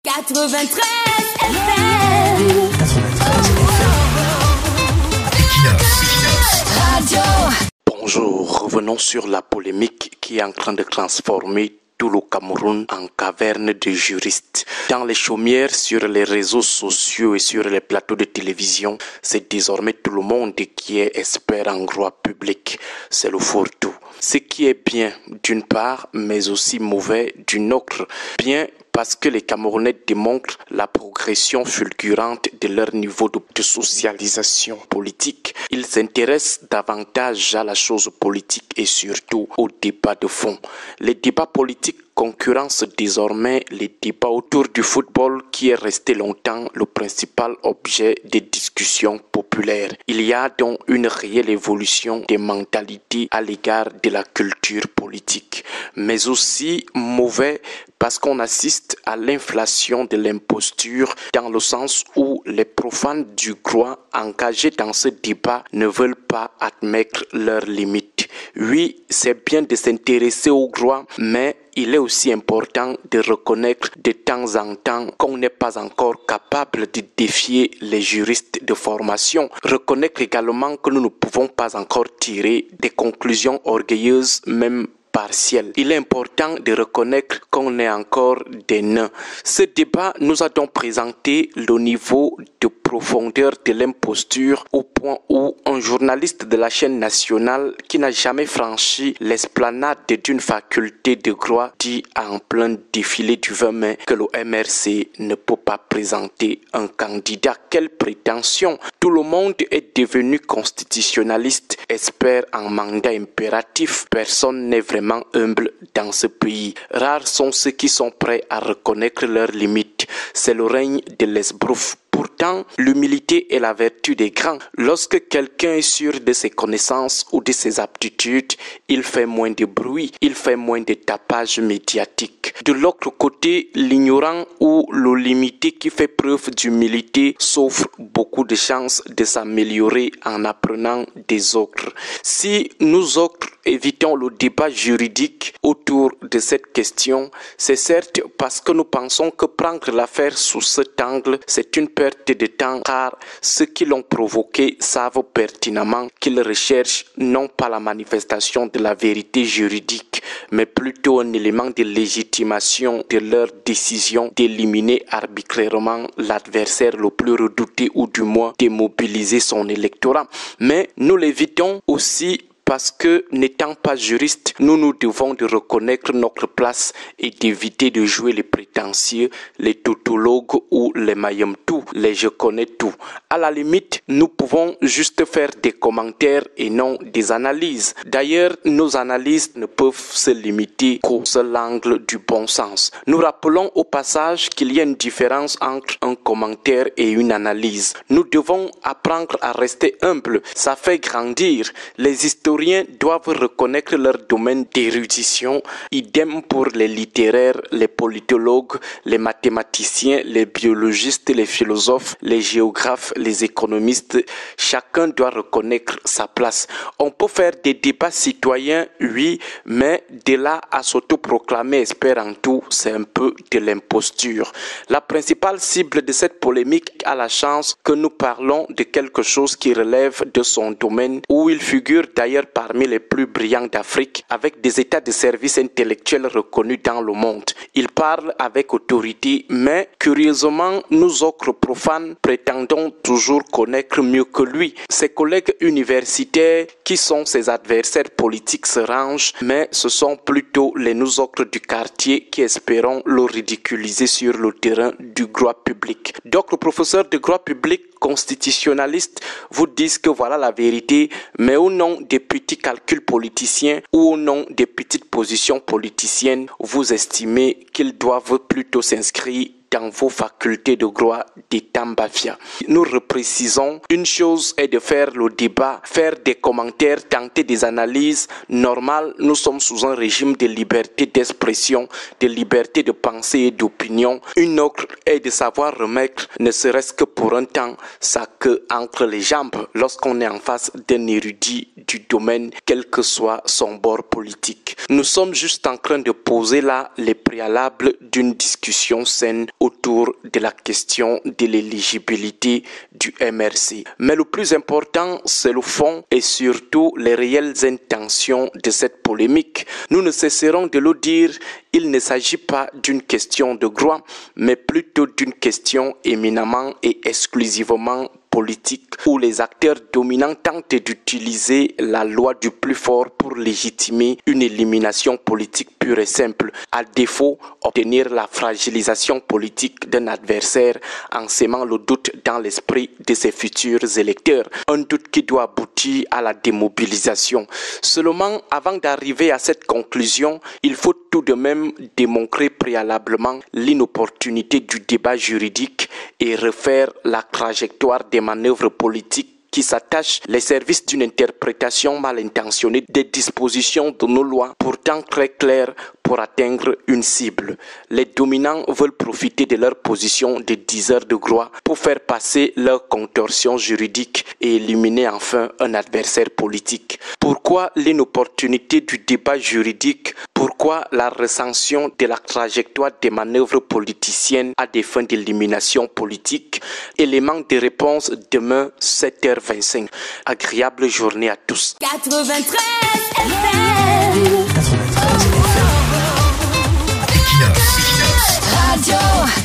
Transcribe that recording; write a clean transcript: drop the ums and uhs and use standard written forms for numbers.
93 FM. 93 FM. Radio. Bonjour, revenons sur la polémique qui est en train de transformer tout le Cameroun en caverne de juristes. Dans les chaumières, sur les réseaux sociaux et sur les plateaux de télévision, c'est désormais tout le monde qui est expert en droit public. C'est le fourre-tout. Ce qui est bien d'une part, mais aussi mauvais d'une autre. Bien parce que les Camerounais démontrent la progression fulgurante de leur niveau de socialisation politique. Ils s'intéressent davantage à la chose politique et surtout aux débats de fond. Les débats politiques concurrencent désormais les débats autour du football qui est resté longtemps le principal objet des discussions populaires. Il y a donc une réelle évolution des mentalités à l'égard de la culture politique, mais aussi mauvais parce qu'on assiste à l'inflation de l'imposture dans le sens où les profanes du droit engagés dans ce débat ne veulent pas admettre leurs limites. Oui, c'est bien de s'intéresser au droit, mais il est aussi important de reconnaître de temps en temps qu'on n'est pas encore capable de défier les juristes de formation. Reconnaître également que nous ne pouvons pas encore tirer des conclusions orgueilleuses, même partielle. Il est important de reconnaître qu'on est encore des nains. Ce débat nous a donc présenté le niveau de profondeur de l'imposture au point où un journaliste de la chaîne nationale qui n'a jamais franchi l'esplanade d'une faculté de droit dit en plein défilé du 20 mai que le MRC ne peut pas présenter un candidat. Quelle prétention! Tout le monde est devenu constitutionnaliste, expert en mandat impératif. Personne n'est vraiment humble dans ce pays. Rares sont ceux qui sont prêts à reconnaître leurs limites. C'est le règne de l'esbrouf. Pourtant, l'humilité est la vertu des grands. Lorsque quelqu'un est sûr de ses connaissances ou de ses aptitudes, il fait moins de bruit, il fait moins de tapage médiatique. De l'autre côté, l'ignorant ou le limité qui fait preuve d'humilité s'offre beaucoup de chances de s'améliorer en apprenant des autres. Si nous autres évitons le débat juridique autour de cette question, c'est certes parce que nous pensons que prendre l'affaire sous cet angle, c'est une perte de temps, car ceux qui l'ont provoqué savent pertinemment qu'ils recherchent non pas la manifestation de la vérité juridique, mais plutôt un élément de légitimation de leur décision d'éliminer arbitrairement l'adversaire le plus redouté ou du moins démobiliser son électorat. Mais nous l'évitons aussi parce que, n'étant pas juristes, nous devons de reconnaître notre place et d'éviter de jouer les prétentieux, les tautologues ou les mayemtou, les je connais tout. À la limite, nous pouvons juste faire des commentaires et non des analyses. D'ailleurs, nos analyses ne peuvent se limiter qu'au seul angle du bon sens. Nous rappelons au passage qu'il y a une différence entre un commentaire et une analyse. Nous devons apprendre à rester humbles. Ça fait grandir. Les historiens doivent reconnaître leur domaine d'érudition, idem pour les littéraires, les politologues, les mathématiciens, les biologistes, les philosophes, les géographes, les économistes. Chacun doit reconnaître sa place. On peut faire des débats citoyens, oui, mais de là à s'autoproclamer expert en tout, c'est un peu de l'imposture. La principale cible de cette polémique a la chance que nous parlons de quelque chose qui relève de son domaine, où il figure d'ailleurs parmi les plus brillants d'Afrique, avec des états de service intellectuels reconnus dans le monde. Il parle avec autorité, mais curieusement, nous autres profanes prétendons toujours connaître mieux que lui. Ses collègues universitaires, qui sont ses adversaires politiques, se rangent, mais ce sont plutôt les nous autres du quartier qui espérons le ridiculiser sur le terrain du droit public. D'autres professeurs de droit public constitutionnalistes vous disent que voilà la vérité, mais au nom des petits calculs politiciens ou au nom des petites positions politiciennes, vous estimez qu'ils doivent plutôt s'inscrire dans vos facultés de droit d'État-Bafia. Nous reprécisons, une chose est de faire le débat, faire des commentaires, tenter des analyses normales. Nous sommes sous un régime de liberté d'expression, de liberté de pensée et d'opinion. Une autre est de savoir remettre, ne serait-ce que pour un temps, sa queue entre les jambes lorsqu'on est en face d'un érudit du domaine, quel que soit son bord politique. Nous sommes juste en train de poser là les préalables d'une discussion saine autour de la question de l'éligibilité du MRC. Mais le plus important, c'est le fond et surtout les réelles intentions de cette polémique. Nous ne cesserons de le dire, il ne s'agit pas d'une question de droit, mais plutôt d'une question éminemment et exclusivement politique où les acteurs dominants tentent d'utiliser la loi du plus fort pour légitimer une élimination politique pure et simple, à défaut obtenir la fragilisation politique d'un adversaire en sémant le doute dans l'esprit de ses futurs électeurs, un doute qui doit aboutir à la démobilisation. Seulement, avant d'arriver à cette conclusion, il faut tout de même démontrer préalablement l'inopportunité du débat juridique et refaire la trajectoire des manœuvres politiques qui s'attachent les services d'une interprétation mal intentionnée des dispositions de nos lois, pourtant très claires pour atteindre une cible. Les dominants veulent profiter de leur position de diseurs de droit pour faire passer leur contorsion juridique et éliminer enfin un adversaire politique. Pourquoi l'inopportunité du débat juridique? Pourquoi la recension de la trajectoire des manœuvres politiciennes à des fins d'élimination politique? Élément de réponse demain 7h25. Agréable journée à tous. 93 FM. 93 FM. Equinox. Radio.